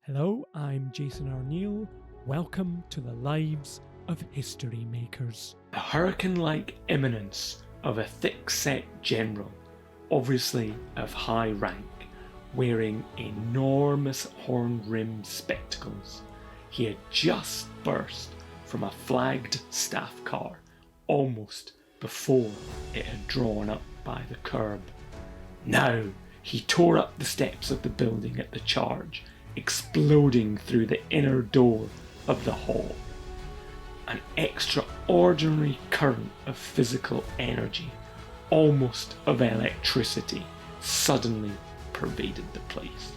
Hello, I'm Jason Arneil. Welcome to the lives of history makers. The hurricane-like imminence of a thick-set general, obviously of high rank, wearing enormous horn-rimmed spectacles. He had just burst from a flagged staff car, almost before it had drawn up by the curb. Now he tore up the steps of the building at the charge, exploding through the inner door of the hall. An extraordinary current of physical energy, almost of electricity, suddenly pervaded the place.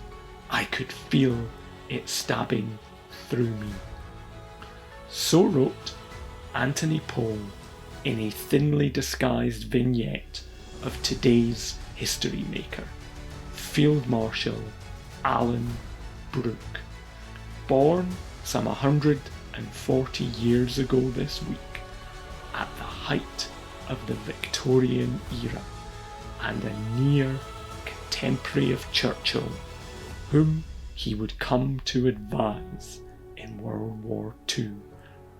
I could feel it stabbing through me. So wrote Anthony Poe in a thinly disguised vignette of today's history maker, Field Marshal Alanbrooke. Born some 140 years ago this week, at the height of the Victorian era, and a near contemporary of Churchill, whom he would come to advise in World War II,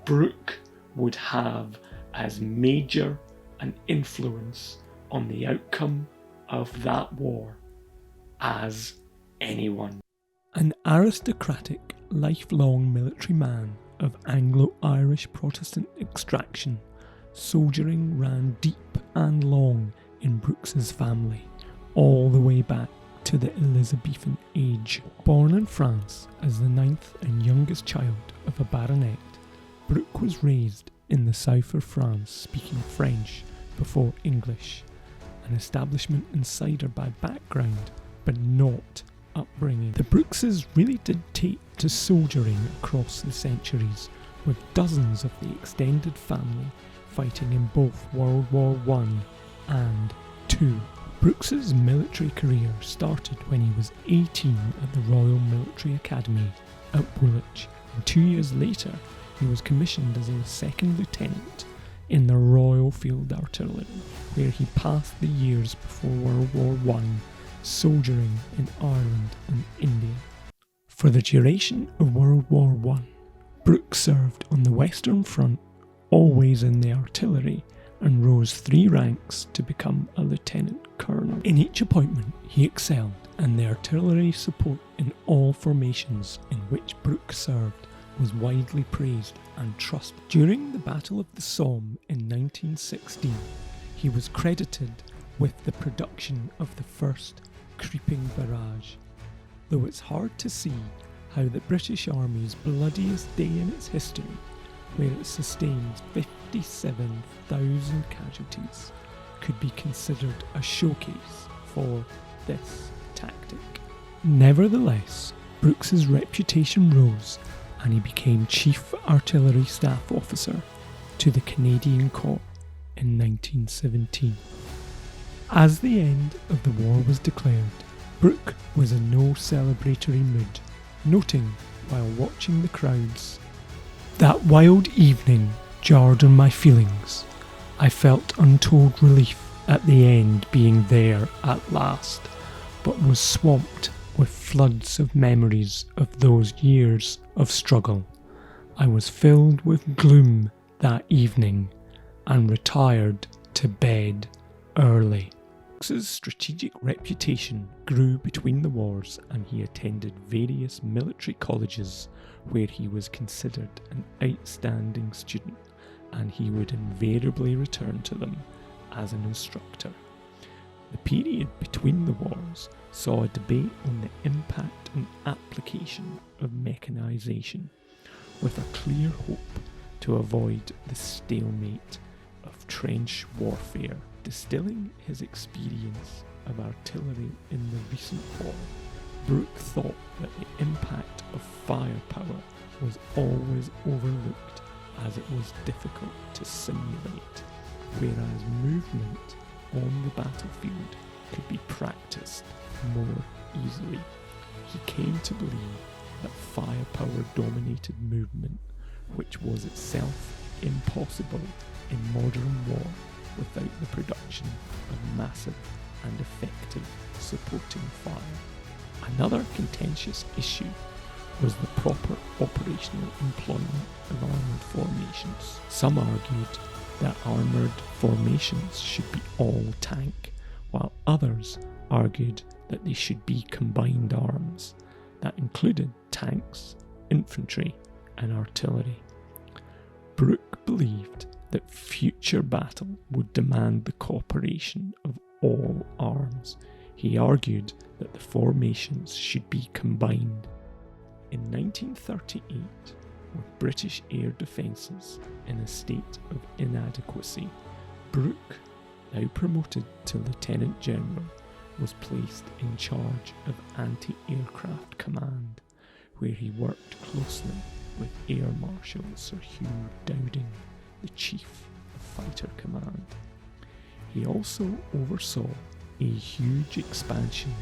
Brooke would have as major an influence on the outcome of that war as anyone. An aristocratic, lifelong military man of Anglo-Irish Protestant extraction, soldiering ran deep and long in Brooke's family, all the way back to the Elizabethan age. Born in France as the ninth and youngest child of a baronet, Brooke was raised in the south of France speaking French before English, an establishment insider by background but not upbringing. The Brookses really did take to soldiering across the centuries, with dozens of the extended family fighting in both World War I and II. Brookes's military career started when he was 18 at the Royal Military Academy at Woolwich, and 2 years later he was commissioned as a second lieutenant in the Royal Field Artillery, where he passed the years before World War I soldiering in Ireland and India. For the duration of World War I, Brooke served on the Western Front, always in the artillery, and rose 3 ranks to become a lieutenant colonel. In each appointment he excelled, and the artillery support in all formations in which Brooke served was widely praised and trusted. During the Battle of the Somme in 1916, he was credited with the production of the first creeping barrage, though it's hard to see how the British Army's bloodiest day in its history, where it sustained 57,000 casualties, could be considered a showcase for this tactic. Nevertheless, Brooke's reputation rose and he became Chief Artillery Staff Officer to the Canadian Corps in 1917. As the end of the war was declared, Brooke was in no celebratory mood, noting while watching the crowds, "That wild evening jarred on my feelings. I felt untold relief at the end being there at last, but was swamped with floods of memories of those years of struggle. I was filled with gloom that evening and retired to bed early." Brooke's strategic reputation grew between the wars, and he attended various military colleges where he was considered an outstanding student, and he would invariably return to them as an instructor. The period between the wars saw a debate on the impact and application of mechanisation, with a clear hope to avoid the stalemate of trench warfare. Distilling his experience of artillery in the recent war, Brooke thought that the impact of firepower was always overlooked as it was difficult to simulate, whereas movement on the battlefield could be practiced more easily. He came to believe that firepower dominated movement, which was itself impossible in modern war without the production of massive and effective supporting fire. Another contentious issue was the proper operational employment of armoured formations. Some argued that armoured formations should be all tank, while others argued that they should be combined arms that included tanks, infantry and artillery. Brooke believed that future battle would demand the cooperation of all arms. He argued that the formations should be combined. In 1938, with British air defences in a state of inadequacy, Brooke, now promoted to Lieutenant General, was placed in charge of anti-aircraft command, where he worked closely with Air Marshal Sir Hugh Dowding, the Chief of Fighter Command. He also oversaw a huge expansion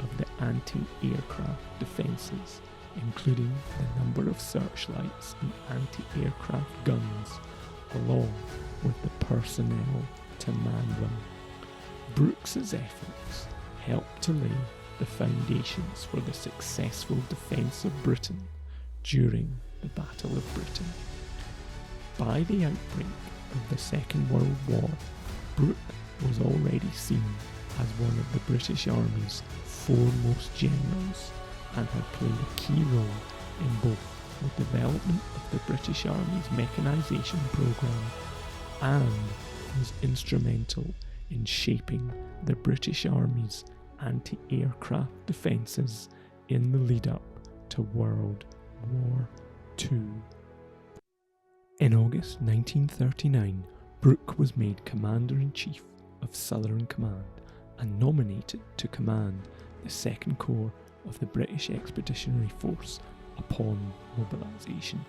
of the anti-aircraft defences, including the number of searchlights and anti-aircraft guns, along with the personnel to man them. Brooke's efforts helped to lay the foundations for the successful defence of Britain during the Battle of Britain. By the outbreak of the Second World War, Brooke was already seen as one of the British Army's foremost generals and had played a key role in both the development of the British Army's mechanisation programme and was instrumental in shaping the British Army's anti-aircraft defences in the lead-up to World War II. In August 1939, Brooke was made Commander-in-Chief of Southern Command and nominated to command the Second Corps of the British Expeditionary Force upon mobilisation.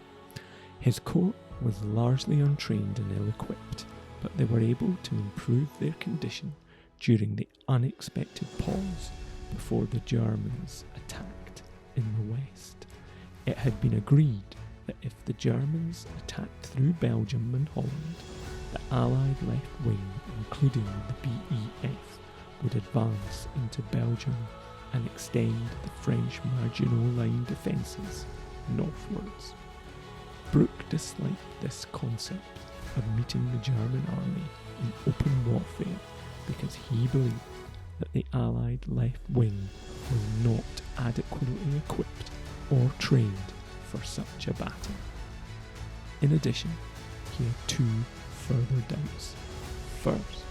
His corps was largely untrained and ill-equipped, but they were able to improve their condition during the unexpected pause before the Germans attacked in the west. It had been agreed that if the Germans attacked through Belgium and Holland, the Allied left wing, including the BEF, would advance into Belgium and extend the French Maginot Line defences northwards. Brooke disliked this concept of meeting the German army in open warfare because he believed that the Allied left wing was not adequately equipped or trained for such a battle. In addition, he had two further doubts. First,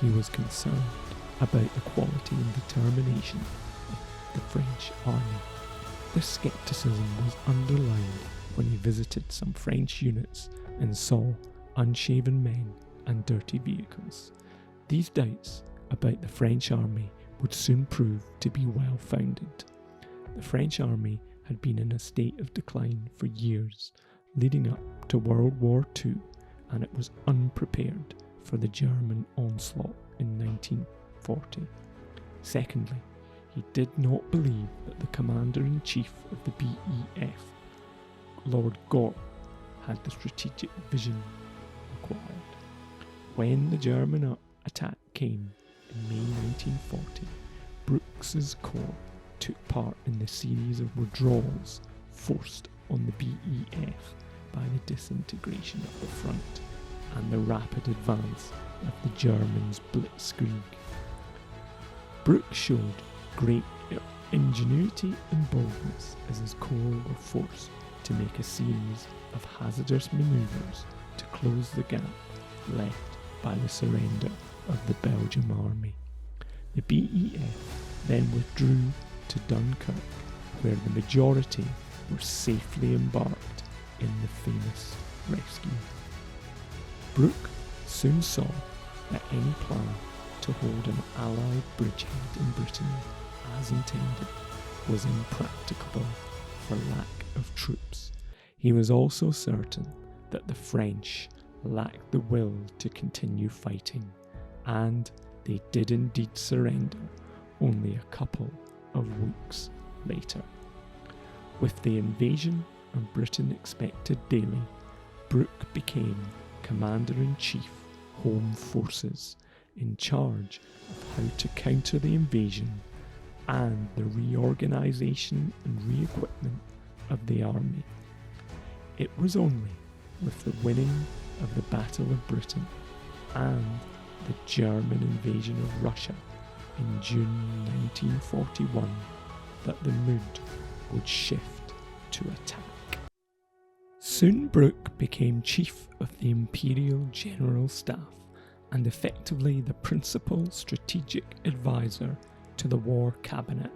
he was concerned about the quality and determination of the French army. This scepticism was underlined when he visited some French units and saw unshaven men and dirty vehicles. These doubts about the French army would soon prove to be well founded. The French army had been in a state of decline for years leading up to World War II, and it was unprepared for the German onslaught in 1940. Secondly, he did not believe that the Commander-in-Chief of the BEF, Lord Gort, had the strategic vision required. When the German attack came in May 1940, Brooks's corps took part in the series of withdrawals forced on the BEF by the disintegration of the front and the rapid advance of the Germans' blitzkrieg. Brooke showed great ingenuity and boldness as his corps were forced to make a series of hazardous manoeuvres to close the gap left by the surrender of the Belgian army. The BEF then withdrew to Dunkirk, where the majority were safely embarked in the famous rescue. Brooke soon saw that any plan to hold an Allied bridgehead in Britain as intended was impracticable for lack of troops. He was also certain that the French lacked the will to continue fighting, and they did indeed surrender only a couple of weeks later. With the invasion of Britain expected daily, Brooke became Commander-in-Chief, Home Forces, in charge of how to counter the invasion and the reorganisation and re-equipment of the army. It was only with the winning of the Battle of Britain and the German invasion of Russia in June 1941 that the mood would shift to attack. Soon Brooke became Chief of the Imperial General Staff and effectively the principal strategic advisor to the War Cabinet,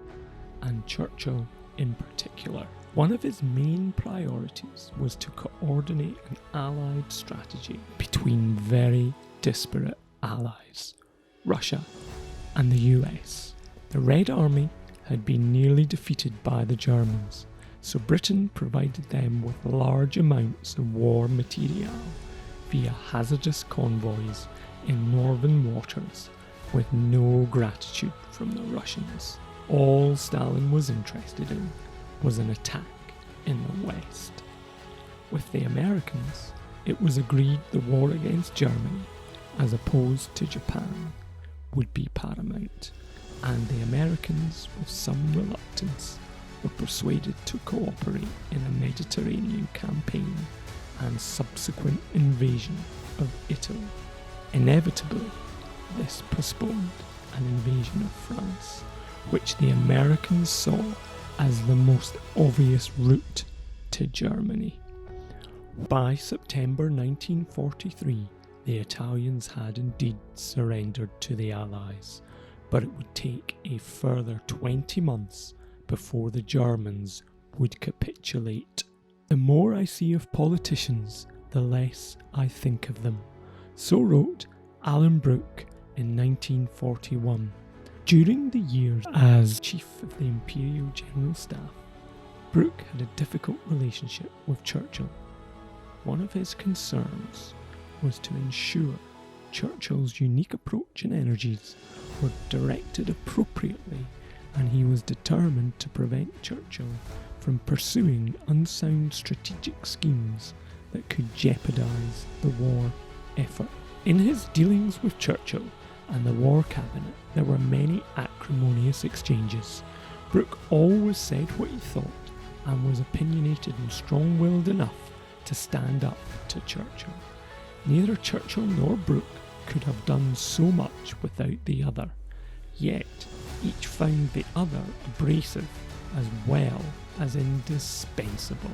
and Churchill in particular. One of his main priorities was to coordinate an Allied strategy between very disparate allies, Russia and the US. The Red Army had been nearly defeated by the Germans, so Britain provided them with large amounts of war material via hazardous convoys in northern waters with no gratitude from the Russians. All Stalin was interested in was an attack in the West. With the Americans, it was agreed the war against Germany, as opposed to Japan, would be paramount, and the Americans, with some reluctance, were persuaded to cooperate in a Mediterranean campaign and subsequent invasion of Italy. Inevitably, this postponed an invasion of France, which the Americans saw as the most obvious route to Germany. By September 1943, the Italians had indeed surrendered to the Allies, but it would take a further 20 months before the Germans would capitulate. The more I see of politicians, the less I think of them. So wrote Alanbrooke in 1941. During the years as Chief of the Imperial General Staff, Brooke had a difficult relationship with Churchill. One of his concerns was to ensure Churchill's unique approach and energies were directed appropriately, and he was determined to prevent Churchill from pursuing unsound strategic schemes that could jeopardise the war effort. In his dealings with Churchill and the War Cabinet, there were many acrimonious exchanges. Brooke always said what he thought and was opinionated and strong-willed enough to stand up to Churchill. Neither Churchill nor Brooke could have done so much without the other, yet each found the other abrasive as well as indispensable.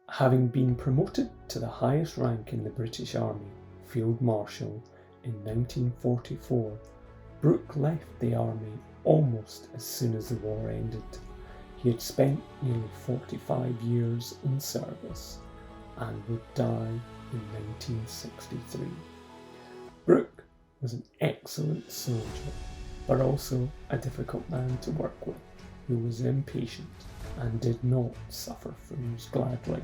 Having been promoted to the highest rank in the British Army, Field Marshal, in 1944, Brooke left the army almost as soon as the war ended. He had spent nearly 45 years in service and would die in 1963. Brooke was an excellent soldier, but also a difficult man to work with, who was impatient and did not suffer fools gladly.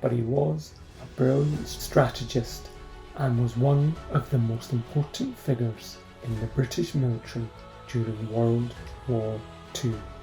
But he was a brilliant strategist and was one of the most important figures in the British military during World War II.